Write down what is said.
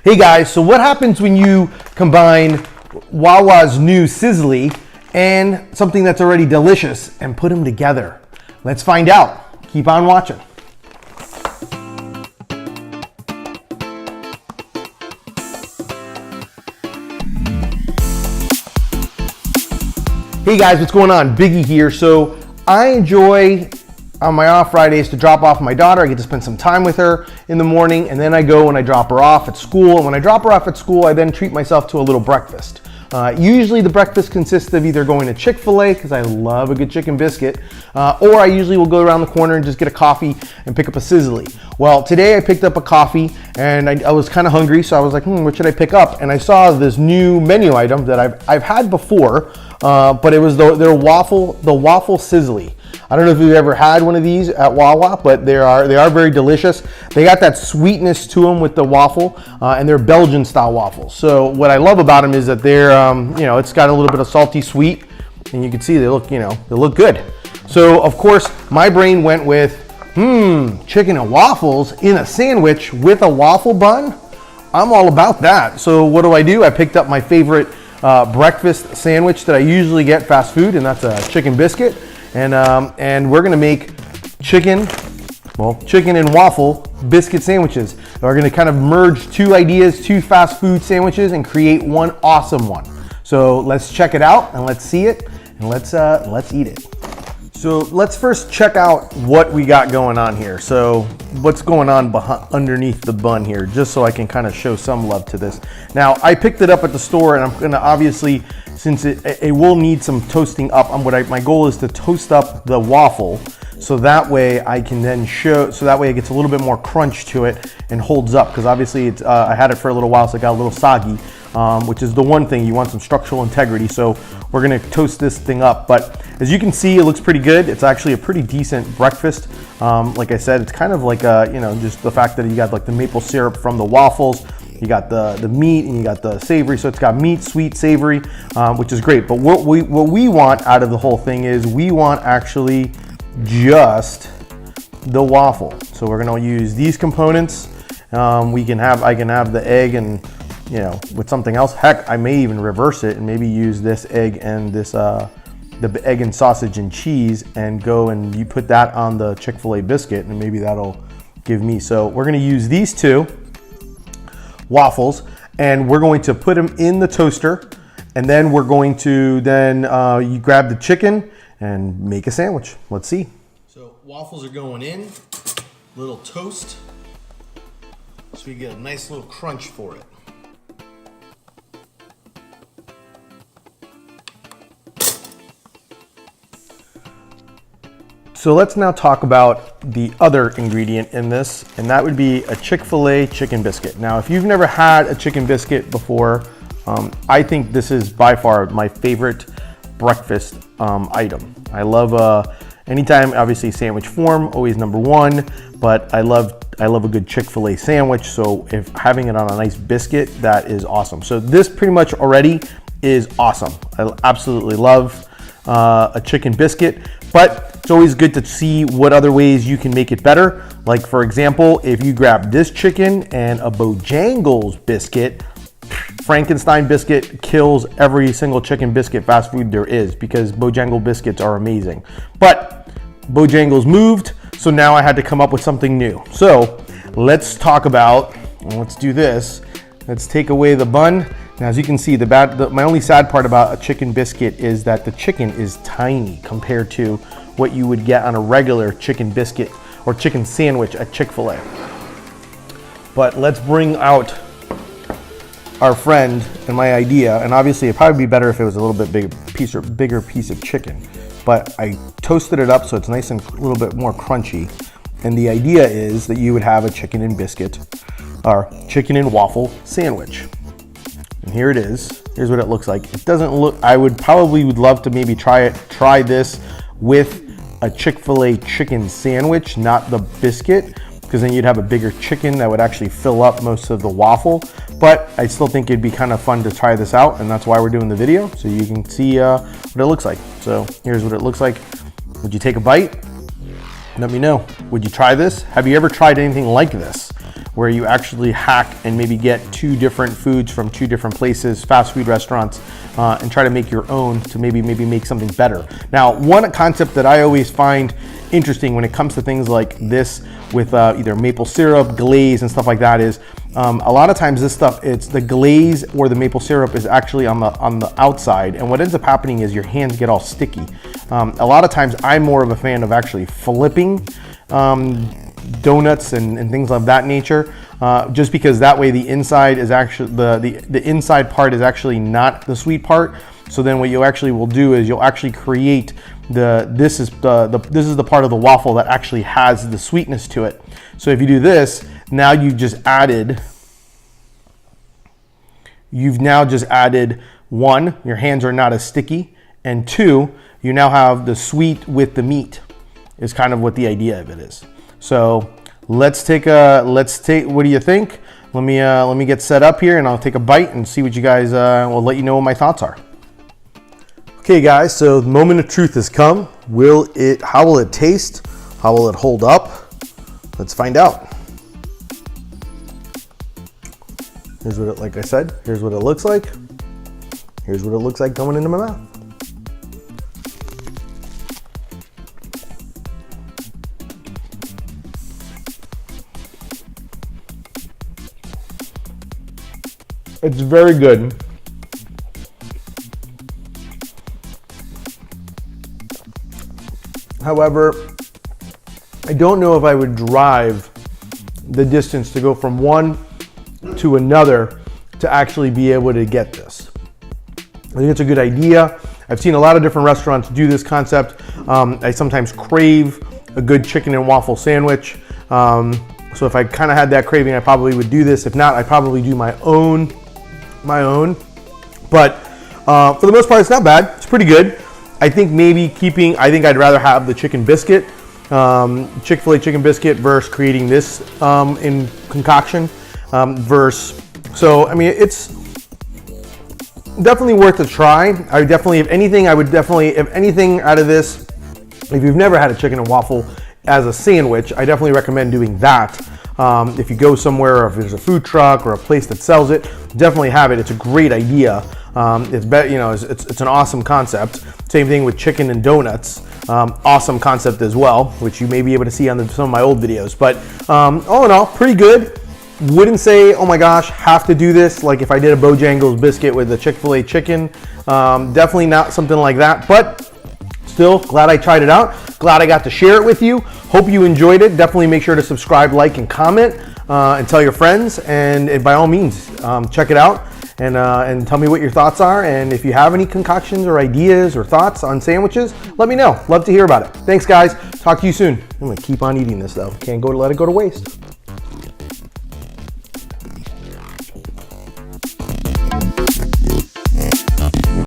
Hey guys, so what happens when you combine Wawa's new Sizzli and something that's already delicious and put them together? Let's find out. Keep on watching. Hey guys, what's going on? Biggie here. So I enjoy on my off Fridays to drop off my daughter. I get to spend some time with her in the morning, and then I go and I drop her off at school. And when I drop her off at school, I then treat myself to a little breakfast. Usually the breakfast consists of either going to Chick-Fil-A, because I love a good chicken biscuit, or I usually will go around the corner and just get a coffee and pick up a Sizzli. Well, today I picked up a coffee and I was kind of hungry, so I was like, what should I pick up? And I saw this new menu item that I've had before, but it was the Waffle Sizzli. I don't know if you've ever had one of these at Wawa, but they are very delicious. They got that sweetness to them with the waffle, and they're Belgian style waffles. So what I love about them is that they're, it's got a little bit of salty sweet, and you can see they look good. So of course my brain went with, chicken and waffles in a sandwich with a waffle bun. I'm all about that. So what do? I picked up my favorite breakfast sandwich that I usually get fast food, and that's a chicken biscuit. And we're gonna make chicken and waffle biscuit sandwiches. We're gonna kind of merge two ideas, two fast food sandwiches, and create one awesome one. So let's check it out and let's see it and let's eat it. So let's first check out what we got going on here. So what's going on underneath the bun here, just so I can kind of show some love to this. Now I picked it up at the store, and I'm gonna obviously, since it will need some toasting up, my goal is to toast up the waffle, so that way I can then it gets a little bit more crunch to it and holds up, because obviously I had it for a little while, so it got a little soggy, which is the one thing, you want some structural integrity. So we're gonna toast this thing up, but as you can see, it looks pretty good. It's actually a pretty decent breakfast. Like I said, it's kind of like just the fact that you got like the maple syrup from the waffles, you got the meat, and you got the savory. So it's got meat, sweet, savory, which is great. But what we want out of the whole thing is we want actually just the waffle. So we're gonna use these components. I can have the egg and with something else. Heck, I may even reverse it and maybe use this egg and this the egg and sausage and cheese, and go and you put that on the Chick-fil-A biscuit, and maybe that'll give me. So we're gonna use these two waffles, and we're going to put them in the toaster, and then we're going to you grab the chicken and make a sandwich. Let's see. So waffles are going in, little toast, so we get a nice little crunch for it. So let's now talk about the other ingredient in this, and that would be a Chick-fil-A chicken biscuit. Now, if you've never had a chicken biscuit before, I think this is by far my favorite breakfast item. I love anytime, obviously sandwich form, always number one, but I love a good Chick-fil-A sandwich. So if having it on a nice biscuit, that is awesome. So this pretty much already is awesome. I absolutely love a chicken biscuit, but it's always good to see what other ways you can make it better. Like for example, if you grab this chicken and a Bojangles biscuit, Frankenstein biscuit kills every single chicken biscuit fast food there is, because Bojangles biscuits are amazing. But Bojangles moved, so now I had to come up with something new. So let's do this. Let's take away the bun. Now, as you can see, my only sad part about a chicken biscuit is that the chicken is tiny compared to what you would get on a regular chicken biscuit or chicken sandwich at Chick-fil-A. But let's bring out our friend and my idea, and obviously it'd probably be better if it was a little bit bigger piece of chicken. But I toasted it up so it's nice and a little bit more crunchy. And the idea is that you would have a chicken and biscuit or chicken and waffle sandwich. And here it is. Here's what it looks like. It doesn't look, I would love to maybe try this with a Chick-fil-A chicken sandwich, not the biscuit, because then you'd have a bigger chicken that would actually fill up most of the waffle. But I still think it'd be kind of fun to try this out, and that's why we're doing the video, so you can see what it looks like. So here's what it looks like. Would you take a bite? Let me know. Would you try this? Have you ever tried anything like this? where you actually hack and maybe get 2 different foods from 2 different places, fast food restaurants, and try to make your own to maybe make something better. Now, one concept that I always find interesting when it comes to things like this with either maple syrup, glaze, and stuff like that is a lot of times this stuff, it's the glaze or the maple syrup is actually on the outside, and what ends up happening is your hands get all sticky. A lot of times I'm more of a fan of actually flipping donuts and things of that nature, just because that way the inside is actually the inside part is actually not the sweet part. So then what you actually will do is you'll actually create this is the part of the waffle that actually has the sweetness to it. So if you do this, now you've now just added 1, your hands are not as sticky, and 2, you now have the sweet with the meat is kind of what the idea of it is. So let's take what do you think? Let me get set up here and I'll take a bite and see what you guys will let you know what my thoughts are. Okay guys, so the moment of truth has come. How will it taste? How will it hold up? Let's find out. Here's what like I said, here's what it looks like. Here's what it looks like going into my mouth. It's very good. However, I don't know if I would drive the distance to go from one to another to actually be able to get this. I think it's a good idea. I've seen a lot of different restaurants do this concept. I sometimes crave a good chicken and waffle sandwich. So if I kind of had that craving, I probably would do this. If not, I'd probably do my own. But for the most part, it's not bad. It's pretty good. I think I think I'd rather have the chicken biscuit, Chick-fil-A chicken biscuit versus creating this in concoction so I mean, it's definitely worth a try. If anything out of this, if you've never had a chicken and waffle as a sandwich, I definitely recommend doing that. If you go somewhere, or if there's a food truck or a place that sells it, definitely have it. It's a great idea. It's an awesome concept. Same thing with chicken and donuts. Awesome concept as well, which you may be able to see on some of my old videos. But all in all, pretty good. Wouldn't say, oh my gosh, have to do this. Like if I did a Bojangles biscuit with a Chick-fil-A chicken, definitely not something like that. But still, glad I tried it out. Glad I got to share it with you. Hope you enjoyed it. Definitely make sure to subscribe, like, and comment, and tell your friends. And by all means, check it out and tell me what your thoughts are. And if you have any concoctions or ideas or thoughts on sandwiches, let me know. Love to hear about it. Thanks, guys. Talk to you soon. I'm gonna keep on eating this though. Can't let it go to waste.